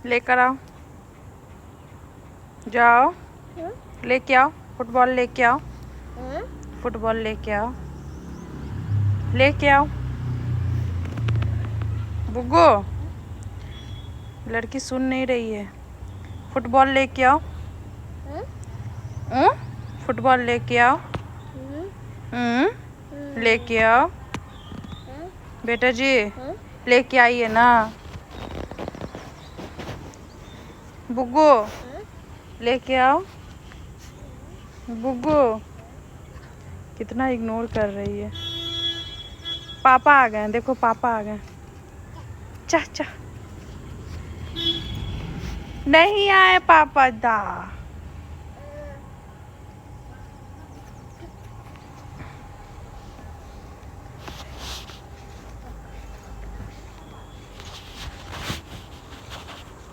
लेकर आओ, जाओ लेके आओ, फुटबॉल लेके आओ, फुटबॉल लेके आओ, लेके आओ। बुग्गो, लड़की सुन नहीं रही है। फुटबॉल लेके आओ, फुटबॉल लेके आओ, लेके आओ बेटा जी, लेके आइए ना। बुग्गो, लेके आओ। बुग्गो कितना इग्नोर कर रही है। पापा आ गए, देखो पापा आ गए। चा चा, नहीं आए पापा दा।